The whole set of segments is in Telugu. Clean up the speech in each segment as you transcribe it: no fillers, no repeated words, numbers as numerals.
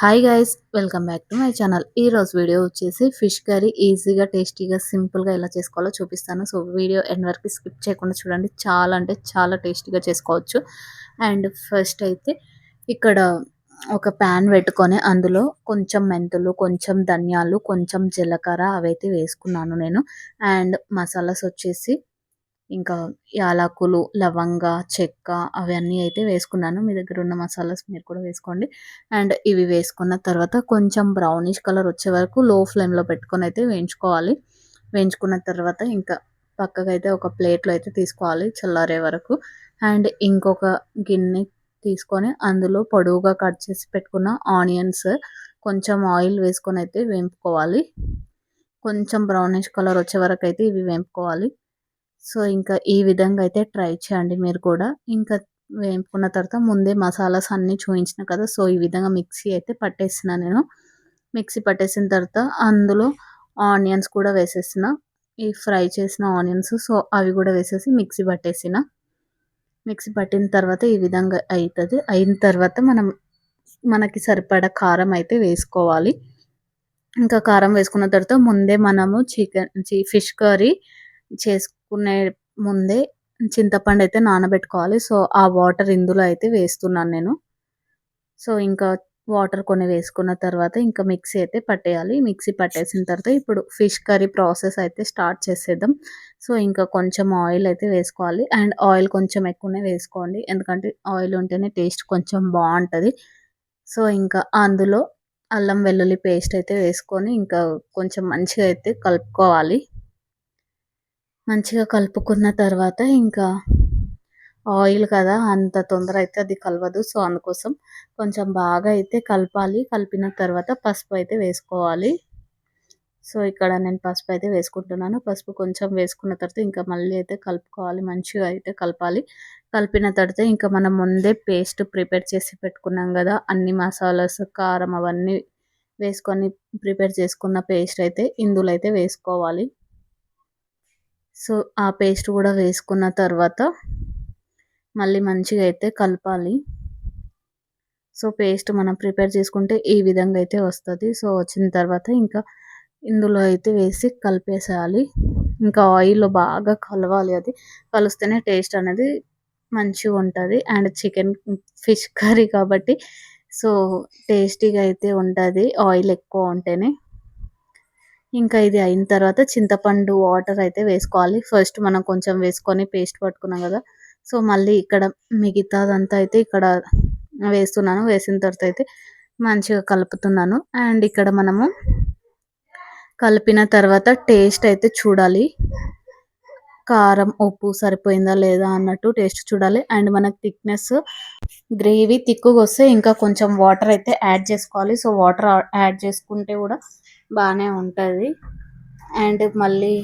Hi guys, welcome back to my channel. ఈ రోజు వీడియో వచ్చేసి ఫిష్ కర్రీ ఈజీగా టేస్టీగా సింపుల్గా ఎలా చేసుకోవాలో చూపిస్తాను. సో వీడియో ఎండ్ వరకు స్కిప్ చేయకుండా చూడండి. చాలా అంటే చాలా టేస్టీగా చేసుకోవచ్చు. అండ్ ఫస్ట్ అయితే ఇక్కడ ఒక ప్యాన్ పెట్టుకొని అందులో కొంచెం మెంతులు, కొంచెం ధనియాలు, కొంచెం జీలకర్ర అవైతే వేసుకున్నాను నేను. అండ్ మసాలాస్ వచ్చేసి ఇంకా యాలకులు, లవంగ, చెక్క అవన్నీ అయితే వేసుకున్నాను. మీ దగ్గర ఉన్న మసాలాస్ మీరు కూడా వేసుకోండి. అండ్ ఇవి వేసుకున్న తర్వాత కొంచెం బ్రౌనిష్ కలర్ వచ్చే వరకు లో ఫ్లేమ్‌లో పెట్టుకొని అయితే వేయించుకోవాలి. వేయించుకున్న తర్వాత ఇంకా పక్కకైతే ఒక ప్లేట్‌లో అయితే తీసుకోవాలి చల్లారే వరకు. అండ్ ఇంకొక గిన్నె తీసుకొని అందులో పొడవుగా కట్ చేసి పెట్టుకున్న ఆనియన్స్, కొంచెం ఆయిల్ వేసుకొని అయితే వేంపుకోవాలి. కొంచెం బ్రౌనిష్ కలర్ వచ్చే వరకైతే ఇవి వేంపుకోవాలి. సో, ఇంకా ఈ విధంగా అయితే ట్రై చేయండి మీరు కూడా. ఇంకా వేపుకున్న తర్వాత ముందే మసాలాస్ అన్నీ చూయించిన కదా! సో, ఈ విధంగా మిక్సీ అయితే పట్టేసిన నేను. మిక్సీ పట్టేసిన తర్వాత అందులో ఆనియన్స్ కూడా వేసేసిన. ఈ ఫ్రై చేసిన ఆనియన్స్ సో, అవి కూడా వేసేసి మిక్సీ పట్టేసిన. మిక్సీ పట్టిన తర్వాత ఈ విధంగా అయితది. అయిన తర్వాత మనకి సరిపడా కారం అయితే వేసుకోవాలి. ఇంకా కారం వేసుకున్న తర్వాత ముందే మనము ఫిష్ కర్రీ చేసుకునే ముందే చింతపండు అయితే నానబెట్టుకోవాలి. సో, ఆ వాటర్ ఇందులో అయితే వేస్తున్నాను నేను. సో, ఇంకా వాటర్ కొన్ని వేసుకున్న తర్వాత ఇంకా మిక్సీ అయితే పట్టేయాలి. మిక్సీ పట్టేసిన తర్వాత ఇప్పుడు ఫిష్ కర్రీ ప్రాసెస్ అయితే స్టార్ట్ చేసేద్దాం. సో, ఇంకా కొంచెం ఆయిల్ అయితే వేసుకోవాలి. అండ్ ఆయిల్ కొంచెం ఎక్కువనే వేసుకోండి. ఎందుకంటే ఆయిల్ ఉంటేనే టేస్ట్ కొంచెం బావుంటది. సో, ఇంకా అందులో అల్లం వెల్లుల్లి పేస్ట్ అయితే వేసుకొని ఇంకా కొంచెం మంచిగా అయితే కలుపుకోవాలి. మంచిగా కలుపుకున్న తర్వాత ఇంకా ఆయిల్ కదా! అంత తొందర అయితే అది కలవదు. సో, అందుకోసం కొంచెం బాగా అయితే కలపాలి. కలిపిన తర్వాత పసుపు అయితే వేసుకోవాలి. సో, ఇక్కడ నేను పసుపు అయితే వేసుకుంటున్నాను. పసుపు కొంచెం వేసుకున్న తర్వాత ఇంకా మళ్ళీ అయితే కలుపుకోవాలి. మంచిగా అయితే కలపాలి. కలిపిన తర్వాత ఇంకా మనం ముందే పేస్ట్ ప్రిపేర్ చేసి పెట్టుకున్నాం గదా! అన్ని మసాలాస్, కారం అవన్నీ వేసుకొని ప్రిపేర్ చేసుకున్న పేస్ట్ అయితే ఇందులో అయితే వేసుకోవాలి. సో, ఆ పేస్ట్ కూడా వేసుకున్న తర్వాత మళ్ళీ మంచిగా అయితే కలపాలి. సో, పేస్ట్ మనం ప్రిపేర్ చేసుకుంటే ఈ విధంగా అయితే వస్తది. సో, వచ్చిన తర్వాత ఇంకా ఇందులో అయితే వేసి కలిపేసేయాలి. ఇంకా ఆయిల్‌లో బాగా కలవాలి అది. కలిస్తేనే టేస్ట్ అనేది మంచిగుంటది. అండ్ ఫిష్ కర్రీ కాబట్టి సో, టేస్టీగా అయితే ఉంటది ఆయిల్ ఎక్కువ ఉంటేనే. ఇంకా ఇది అయిన తర్వాత చింతపండు వాటర్ అయితే వేసుకోవాలి. ఫస్ట్ మనం కొంచెం వేసుకొని పేస్ట్ పట్టుకున్నాం గదా! సో, మళ్ళీ ఇక్కడ మిగతాదంతా అయితే ఇక్కడ వేస్తున్నాను. వేసిన తర్వాత అయితే మంచిగా కలుపుతున్నాను. అండ్ ఇక్కడ మనము కలిపిన తర్వాత టేస్ట్ అయితే చూడాలి. కారం, ఉప్పు సరిపోయిందా లేదా అన్నట్టు టేస్ట్ చూడాలి. అండ్ మనకు గ్రేవీ తిక్కుగొస్తే ఇంకా కొంచెం వాటర్ అయితే యాడ్ చేసుకోవాలి. సో, వాటర్ యాడ్ చేసుకుంటే గూడా బానే ఉంటది. అండ్ మళ్ళీ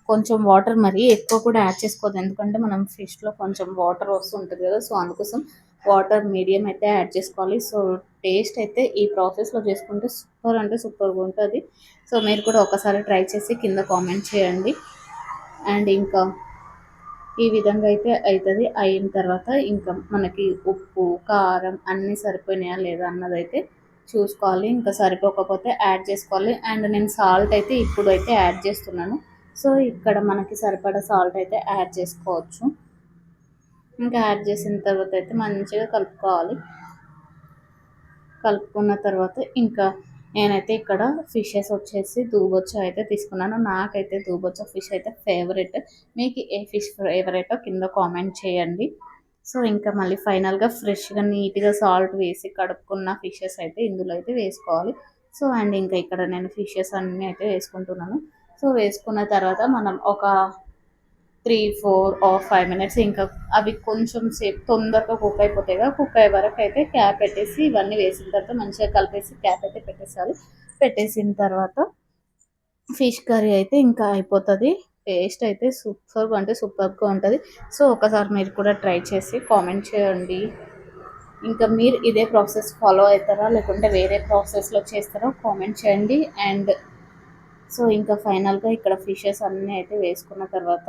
కొంచెం వాటర్ మరీ ఎక్కువ కూడా యాడ్ చేసుకోవద్దు. ఎందుకంటే మనం ఫిష్‌లో కొంచెం వాటర్ వస్తుంటది కదా! సో, అందుకోసం వాటర్ మీడియం అయితే యాడ్ చేసుకోవాలి. సో, టేస్ట్ అయితే ఈ ప్రాసెస్‌లో చేసుకుంటే సూపర్ అంటే సూపర్‌గుంటది. సో, మీరు కూడా ఒకసారి ట్రై చేసి కింద కామెంట్ చేయండి. అండ్ ఇంకా ఈ విధంగా అయితే అయితది. అయిన తర్వాత ఇంకా మనకి ఉప్పు, కారం అన్నీ సరిపోయినాయా లేదా అన్నదైతే చూసుకోవాలి. ఇంకా సరిపోకపోతే యాడ్ చేసుకోవాలి. అండ్ నేను సాల్ట్ అయితే ఇప్పుడైతే యాడ్ చేస్తున్నాను. సో, ఇక్కడ మనకి సరిపడా సాల్ట్ అయితే యాడ్ చేసుకోవచ్చు. ఇంకా యాడ్ చేసిన తర్వాత అయితే మంచిగా కలుపుకోవాలి. కలుపుకున్న తర్వాత ఇంకా నేనైతే ఇక్కడ ఫిషెస్ వచ్చేసి దూబొచ్చ అయితే తీసుకున్నాను. నాకైతే దూబొచ్చ ఫిష్ అయితే ఫేవరెట్. మీకు ఏ ఫిష్ ఫేవరెటో కింద కామెంట్ చేయండి. సో, ఇంకా మళ్ళీ ఫైనల్‌గా ఫ్రెష్‌గా నీట్‌గా సాల్ట్ వేసి కడుక్కున్న ఫిషెస్ అయితే ఇందులో అయితే వేసుకోవాలి. సో, అండ్ ఇంకా ఇక్కడ నేను ఫిషెస్ అన్నీ అయితే వేసుకుంటున్నాను. సో, వేసుకున్న తర్వాత మనం ఒక 3, 4 ఆర్ 5 మినిట్స్ ఇంకా అవి కొంచెం సేపు తొందరగా కుక్ అయిపోతాయి కదా! కుక్ అయ్యే వరకు అయితే క్యాప్ పెట్టేసి ఇవన్నీ వేసిన తర్వాత మంచిగా కలిపేసి క్యాప్ అయితే పెట్టేసేయాలి. పెట్టేసిన తర్వాత ఫిష్ కర్రీ అయితే ఇంకా అయిపోతది. టేస్ట్ అయితే సూపర్‌గా అంటే సూపర్‌గా ఉంటది. సో, ఒకసారి మీరు కూడా ట్రై చేసి కామెంట్ చేయండి. ఇంకా మీరు ఇదే ప్రాసెస్ ఫాలో అవుతారా? లేకుంటే వేరే ప్రాసెస్‌లో చేస్తారా? కామెంట్ చేయండి. అండ్ సో, ఇంకా ఫైనల్‌గా ఇక్కడ ఫిషెస్ అన్నీ అయితే వేసుకున్న తర్వాత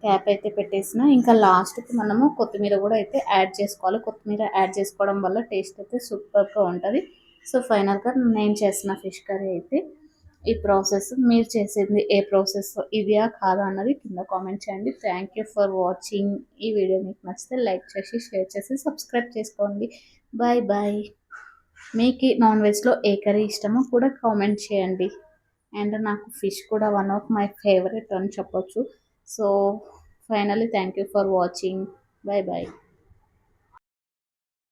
క్యాప్ అయితే పెట్టేసిన ఇంకా లాస్ట్‌కి మనము కొత్తిమీర కూడా అయితే యాడ్ చేసుకోవాలి. కొత్తిమీర యాడ్ చేసుకోవడం వల్ల టేస్ట్ అయితే సూపర్‌గా ఉంటది. సో ఫైనల్గా నేను చేసిన ఫిష్ కర్రీ అయితే ఈ ప్రాసెస్. మీరు చేసేది ఏ ప్రాసెస్, ఇదియా కాదా అన్నది కింద కామెంట్ చేయండి. Thank you for watching. ఈ వీడియో మీకు నచ్చితే లైక్ చేసి షేర్ చేసి సబ్స్క్రైబ్ చేసుకోండి. Bye bye. మీకు నాన్ వెజ్లో ఏ కర్రీ ఇష్టమో కూడా కామెంట్ చేయండి. అండ్ నాకు ఫిష్ కూడా వన్ ఆఫ్ మై ఫేవరెట్ అని చెప్పొచ్చు. So finally thank you for watching. Bye bye.